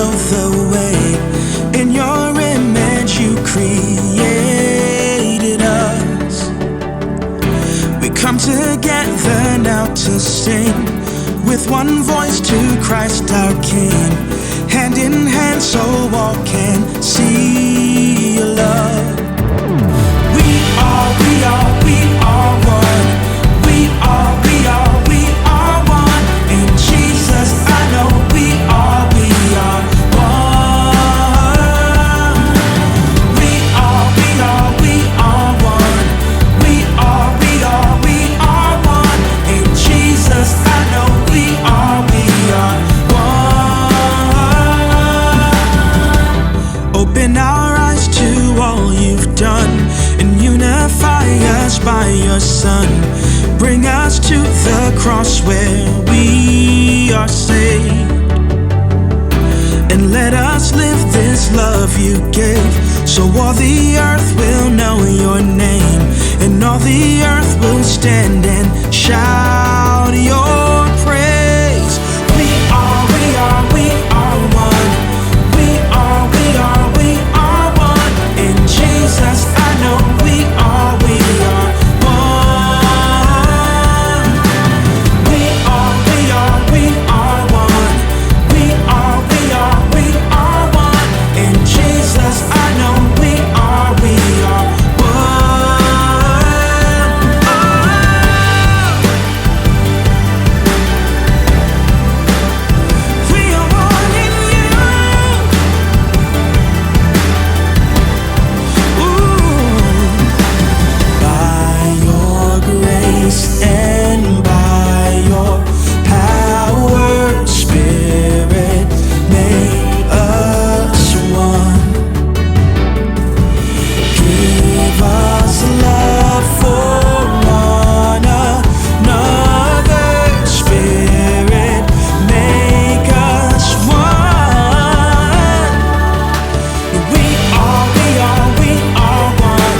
show the way. In your image you created us. We come together now to sing, with one voice to Christ our King. Hand in hand so all can see your love. We are one. We are one. In Jesus I know we are one. We are one. We are one. In Jesus I know we are one. Open our eyes to all you've done, and unify us by your Son. Bring us to the cross where we are saved, and let us live this love you gave, so all the earth will know your name, and all the earth will stand and shout your praise. We are one. We are one. In Jesus I know we are one. We are one. We are one. In Jesus I know we are one. We are one in you. By your grace and by your power, Spirit, make us one. Give us love for one another, Spirit, make us one. We are one.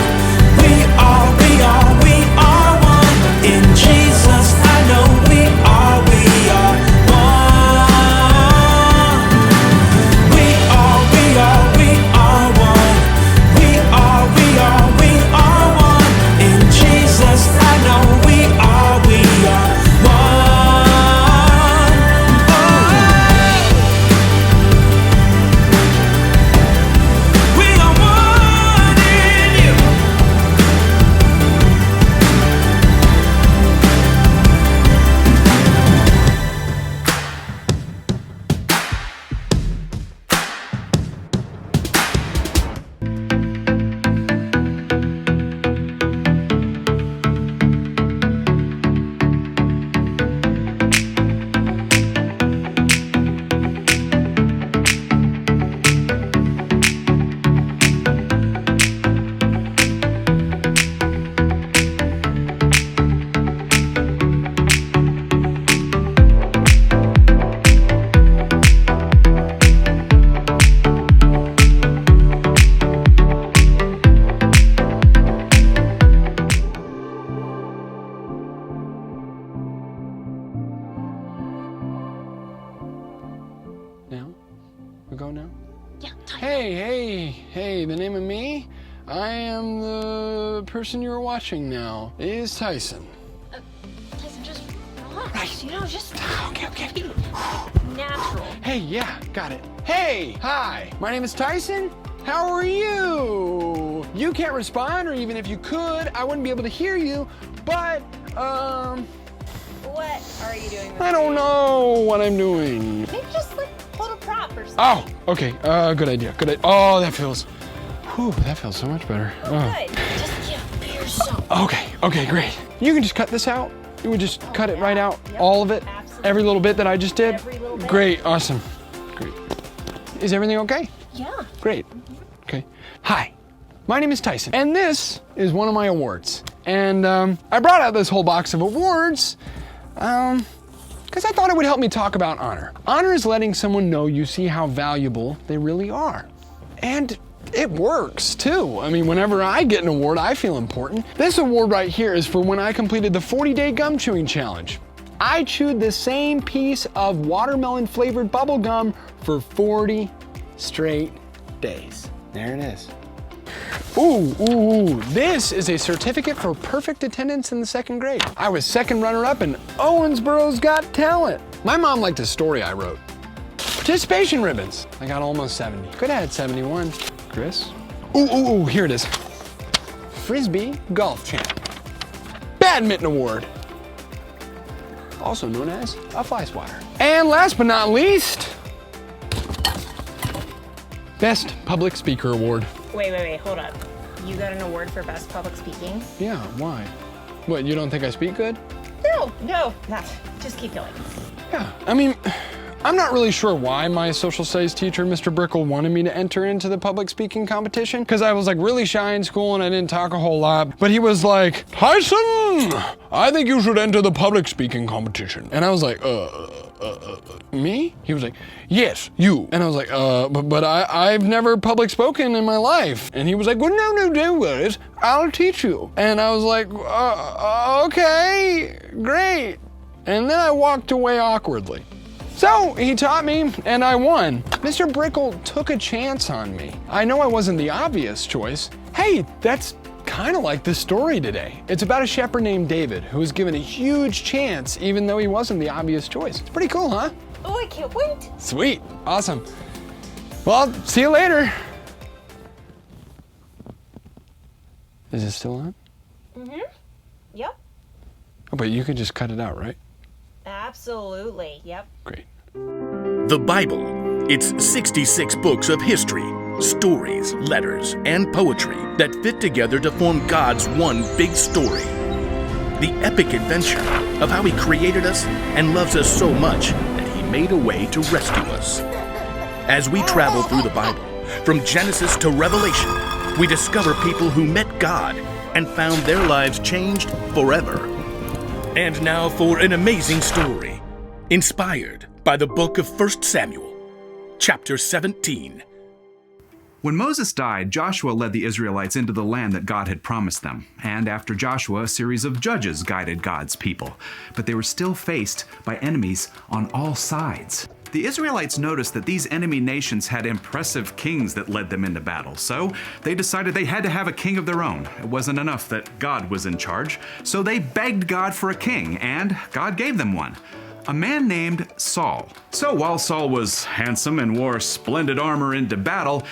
We are one. In Jesus I know we are one. We are one. We are one. In Jesus I know we are one. We are one in you. Now? We go now? Yeah, time. Hey, the name of me? I am the person you're watching now. Is Tyson. Tyson, just relax. Right. You know, just Okay. be natural. Hey, yeah, got it. Hey, hi, my name is Tyson. How are you? You can't respond, or even if you could, I wouldn't be able to hear you, but, What are you doing? I don't know what I'm doing. Maybe just like hold a prop or something. Oh, okay, good idea, Oh, that feels so much better. Good. Just be yourself. Okay, great. You can just cut this out? You would just cut it right out? Yep, All of it? absolutely. Every little bit that I just did? Every little bit. Great, awesome. Great. Is everything okay? Yeah. Great. Okay. Hi, my name is Tyson, and this is one of my awards. And I brought out this whole box of awards because I thought it would help me talk about honor. Honor is letting someone know you see how valuable they really are. And it works too. I mean, whenever I get an award, I feel important. This award right here is for when I completed the 40-day gum chewing challenge. I chewed the same piece of watermelon flavored bubble gum for 40 straight days. There it is. Ooh, this is a certificate for perfect attendance in the 2nd grade. I was 2nd runner-up in Owensboro's Got Talent. My mom liked a story I wrote. Participation ribbons. I got almost 70. Could have had 71. Chris? Ooh, here it is. Frisbee golf champ. Badminton award. Also known as a fly swatter. And last but not least, Best Public Speaker Award. Wait, hold up. You got an award for best public speaking? Yeah, why? What, you don't think I speak good? No, just keep going. Yeah, I mean, I'm not really sure why my social studies teacher, Mr. Brickle, wanted me to enter into the public speaking competition, because I was like really shy in school and I didn't talk a whole lot. But he was like, Tyson, I think you should enter the public speaking competition. And I was like, me? He was like, yes, you. And I was like, but I've never public spoken in my life. And he was like, well, no worries, I'll teach you. And I was like, okay, great. And then I walked away awkwardly. So he taught me and I won. Mr. Brickle took a chance on me. I know I wasn't the obvious choice. Hey, that's kind of like the story today. It's about a shepherd named David who was given a huge chance even though he wasn't the obvious choice. It's pretty cool, huh? Oh, I can't wait. Sweet, awesome. Well, see you later. Is it still on? Yep. Oh, but you can just cut it out, right? Absolutely. Yep. Great. The Bible. It's 66 books of history, stories, letters, and poetry that fit together to form God's one big story. The epic adventure of how He created us and loves us so much that He made a way to rescue us. As we travel through the Bible, from Genesis to Revelation, we discover people who met God and found their lives changed forever. And now for an amazing story, inspired by the book of 1 Samuel, chapter 17. When Moses died, Joshua led the Israelites into the land that God had promised them. And after Joshua, a series of judges guided God's people. But they were still faced by enemies on all sides. The Israelites noticed that these enemy nations had impressive kings that led them into battle, so they decided they had to have a king of their own. It wasn't enough that God was in charge, so they begged God for a king, and God gave them one. A man named Saul. So while Saul was handsome and wore splendid armor into battle,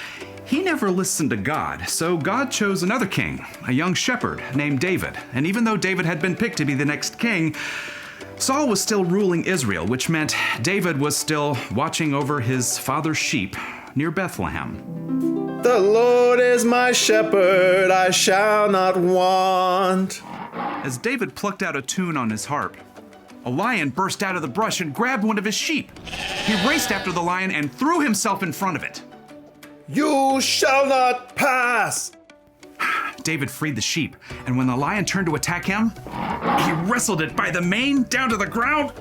he never listened to God, so God chose another king, a young shepherd named David. And even though David had been picked to be the next king, Saul was still ruling Israel, which meant David was still watching over his father's sheep near Bethlehem. The Lord is my shepherd, I shall not want. As David plucked out a tune on his harp, a lion burst out of the brush and grabbed one of his sheep. He raced after the lion and threw himself in front of it. You shall not pass. David freed the sheep, and when the lion turned to attack him, he wrestled it by the mane down to the ground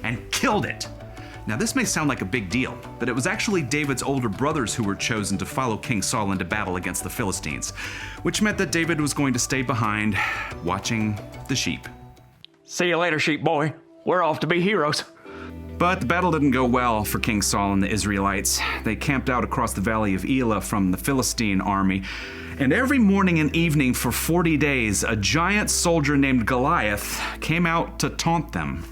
and killed it. Now, this may sound like a big deal, but it was actually David's older brothers who were chosen to follow King Saul into battle against the Philistines, which meant that David was going to stay behind, watching the sheep. See you later, sheep boy. We're off to be heroes. But the battle didn't go well for King Saul and the Israelites. They camped out across the valley of Elah from the Philistine army. And every morning and evening for 40 days, a giant soldier named Goliath came out to taunt them.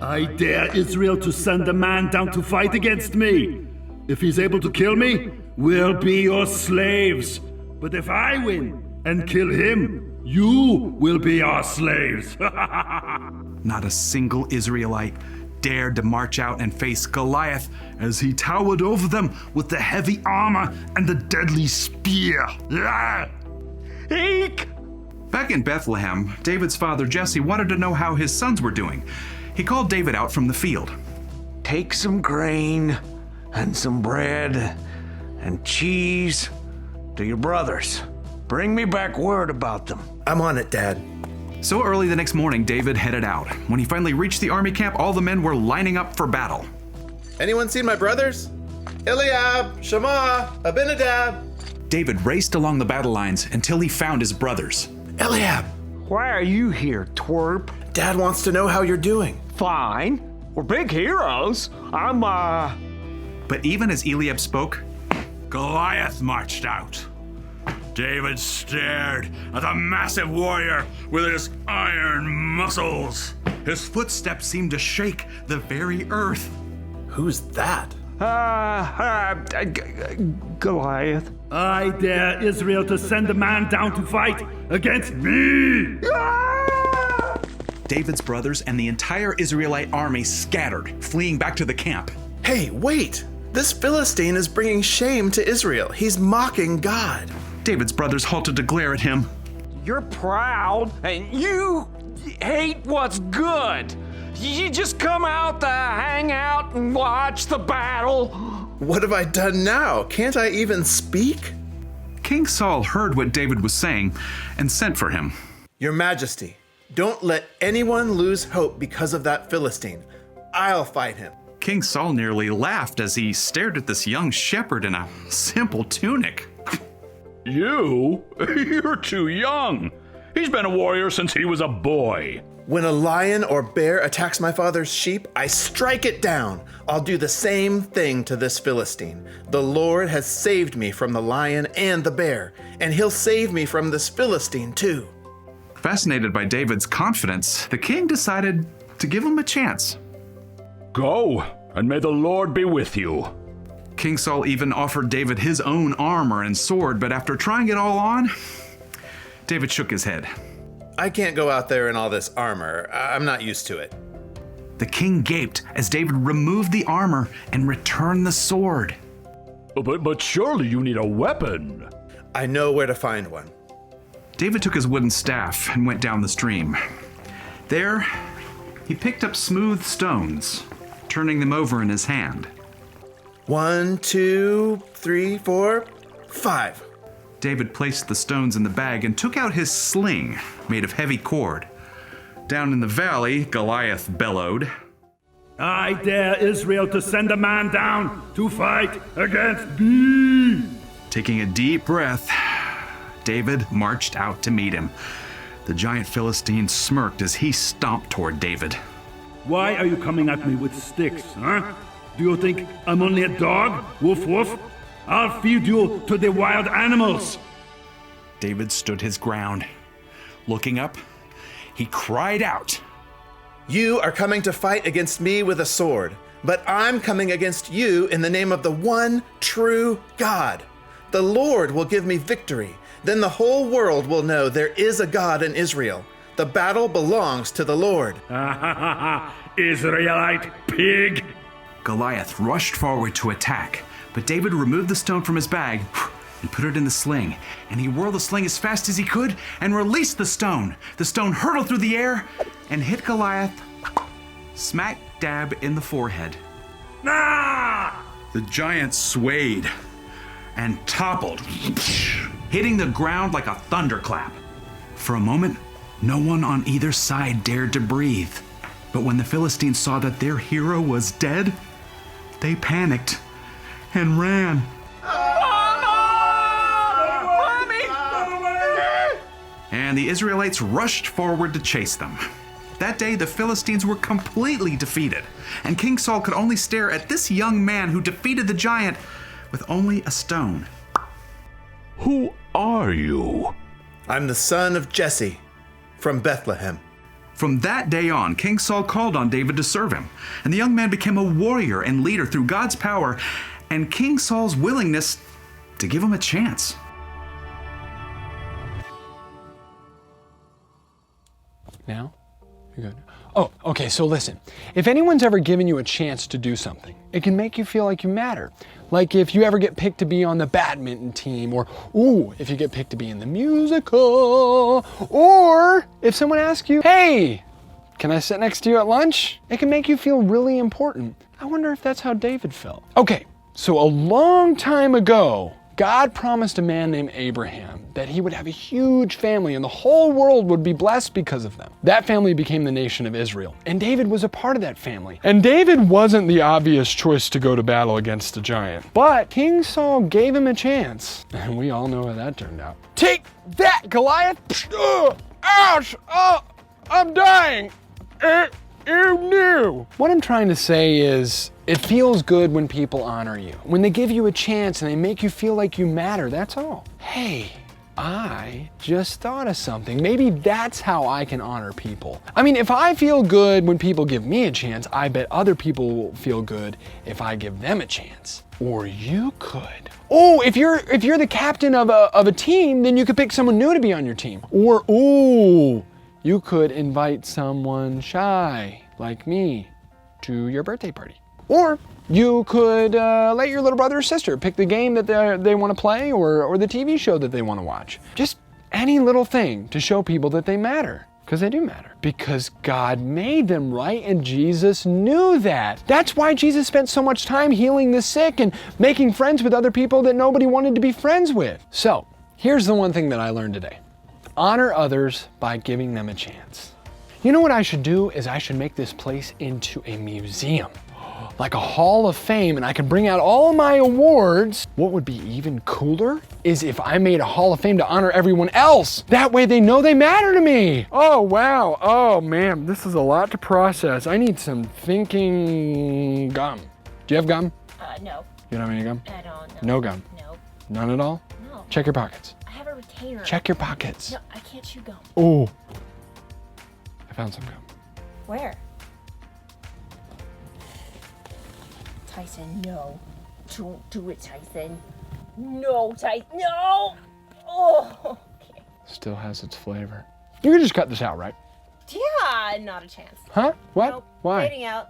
I dare Israel to send a man down to fight against me. If he's able to kill me, we'll be your slaves. But if I win and kill him, you will be our slaves. Not a single Israelite dared to march out and face Goliath as he towered over them with the heavy armor and the deadly spear. Eek! Back in Bethlehem, David's father Jesse wanted to know how his sons were doing. He called David out from the field. Take some grain and some bread and cheese to your brothers. Bring me back word about them. I'm on it, Dad. So early the next morning, David headed out. When he finally reached the army camp, all the men were lining up for battle. Anyone seen my brothers? Eliab, Shammah, Abinadab. David raced along the battle lines until he found his brothers. Eliab, Why are you here, twerp? Dad wants to know how you're doing. Fine. We're big heroes. But even as Eliab spoke, Goliath marched out. David stared at the massive warrior with his iron muscles. his footsteps seemed to shake the very earth. Who's that? Goliath. I dare Israel to send a man down to fight against me! David's brothers and the entire Israelite army scattered, fleeing back to the camp. Hey, wait! This Philistine is bringing shame to Israel. He's mocking God. David's brothers halted to glare at him. You're proud, and you hate what's good. You just come out to hang out and watch the battle. What have I done now? Can't I even speak? King Saul heard what David was saying and sent for him. Your Majesty, don't let anyone lose hope because of that Philistine. I'll fight him. King Saul nearly laughed as he stared at this young shepherd in a simple tunic. You're too young. He's been a warrior since he was a boy. When a lion or bear attacks my father's sheep, I strike it down. I'll do the same thing to this Philistine. The Lord has saved me from the lion and the bear, and he'll save me from this Philistine too. Fascinated by David's confidence, the king decided to give him a chance. Go, and may the Lord be with you. King Saul even offered David his own armor and sword, but after trying it all on, David shook his head. I can't go out there in all this armor. I'm not used to it. The king gaped as David removed the armor and returned the sword. But surely you need a weapon. I know where to find one. David took his wooden staff and went down the stream. There, he picked up smooth stones, turning them over in his hand. 1, 2, 3, 4, 5. David placed the stones in the bag and took out his sling, made of heavy cord. Down in the valley, Goliath bellowed, I dare Israel to send a man down to fight against me! Taking a deep breath, David marched out to meet him. The giant Philistine smirked as he stomped toward David. Why are you coming at me with sticks, huh? Do you think I'm only a dog? Woof woof? I'll feed you to the wild animals. David stood his ground. Looking up, he cried out, You are coming to fight against me with a sword, but I'm coming against you in the name of the one true God. The Lord will give me victory. Then the whole world will know there is a God in Israel. The battle belongs to the Lord. Israelite pig! Goliath rushed forward to attack, but David removed the stone from his bag and put it in the sling, and he whirled the sling as fast as he could and released the stone. The stone hurtled through the air and hit Goliath smack dab in the forehead. Ah! The giant swayed and toppled, hitting the ground like a thunderclap. For a moment, no one on either side dared to breathe. But when the Philistines saw that their hero was dead, they panicked and ran. And the Israelites rushed forward to chase them. That day, the Philistines were completely defeated, and King Saul could only stare at this young man who defeated the giant with only a stone. Who are you? I'm the son of Jesse from Bethlehem. From that day on, King Saul called on David to serve him, and the young man became a warrior and leader through God's power and King Saul's willingness to give him a chance. Now? You're good. Oh, okay, so listen. If anyone's ever given you a chance to do something, it can make you feel like you matter. Like if you ever get picked to be on the badminton team, or, ooh, if you get picked to be in the musical, or if someone asks you, hey, can I sit next to you at lunch? It can make you feel really important. I wonder if that's how David felt. Okay, so a long time ago, God promised a man named Abraham that he would have a huge family and the whole world would be blessed because of them. That family became the nation of Israel, and David was a part of that family. And David wasn't the obvious choice to go to battle against a giant, but King Saul gave him a chance, and we all know how that turned out. Take that, Goliath! Ouch! Oh, I'm dying! Oh no! What I'm trying to say is, it feels good when people honor you. When they give you a chance and they make you feel like you matter, that's all. Hey, I just thought of something. Maybe that's how I can honor people. I mean, if I feel good when people give me a chance, I bet other people will feel good if I give them a chance. Or you could. Oh, if you're the captain of a team, then you could pick someone new to be on your team. Or, ooh, you could invite someone shy, like me, to your birthday party. Or you could let your little brother or sister pick the game that they want to play or the TV show that they want to watch. Just any little thing to show people that they matter, because they do matter. Because God made them, right? And Jesus knew that. That's why Jesus spent so much time healing the sick and making friends with other people that nobody wanted to be friends with. So, here's the one thing that I learned today. Honor others by giving them a chance. You know what I should do is I should make this place into a museum. Like a hall of fame, and I could bring out all my awards. What would be even cooler is if I made a hall of fame to honor everyone else. That way they know they matter to me. Oh, wow. Oh, man, this is a lot to process. I need some thinking gum. Do you have gum? No. You don't have any gum? I don't know. No gum? No. None at all? No. Check your pockets. I have a retainer. Check your pockets. No, I can't chew gum. Oh, I found some gum. Where? Tyson, no. Don't do it, Tyson. No, Tyson, no! Oh, okay. Still has its flavor. You can just cut this out, right? Yeah, not a chance. Huh? What? Nope. Why? Fading out.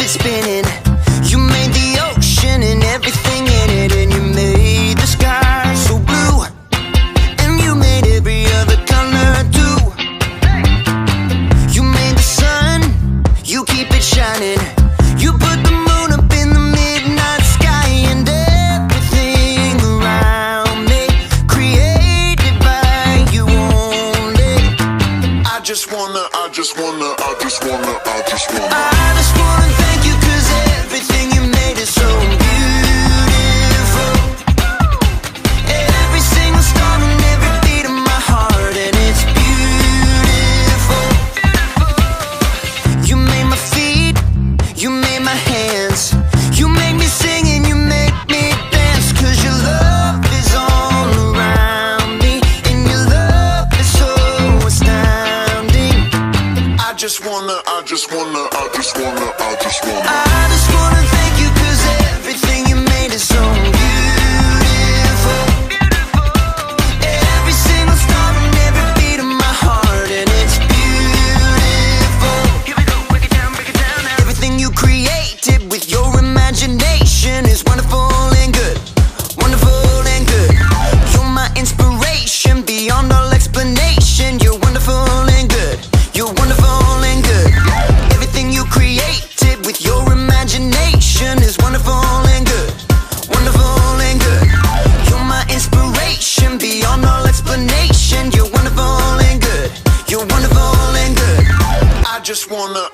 Spinning. You made the ocean and everything in it, and you made the sky so blue, and you made every other color too. You made the sun, you keep it shining. You put the moon up in the midnight sky, and everything around me created by you only. I just wanna thank you, 'cause everything you made is so beautiful. Every single star and every beat of my heart, and it's beautiful. You made my feet, you made my hands, you made me sing and you make me dance, 'cause your love is all around me, and your love is so astounding. I just wanna thank you, 'cause everything you made is so beautiful. Every single star and every beat of my heart, and it's beautiful. Here we go, break it down now. Everything you created with your imagination is wonderful and good. Wonderful and good. You're my inspiration beyond all explanation. You're wonderful and good. You're wonderful and good. Everything you created with your imagination is wonderful and good. Wonderful and good. You're my inspiration beyond all explanation. You're wonderful and good. You're wonderful and good. I just wanna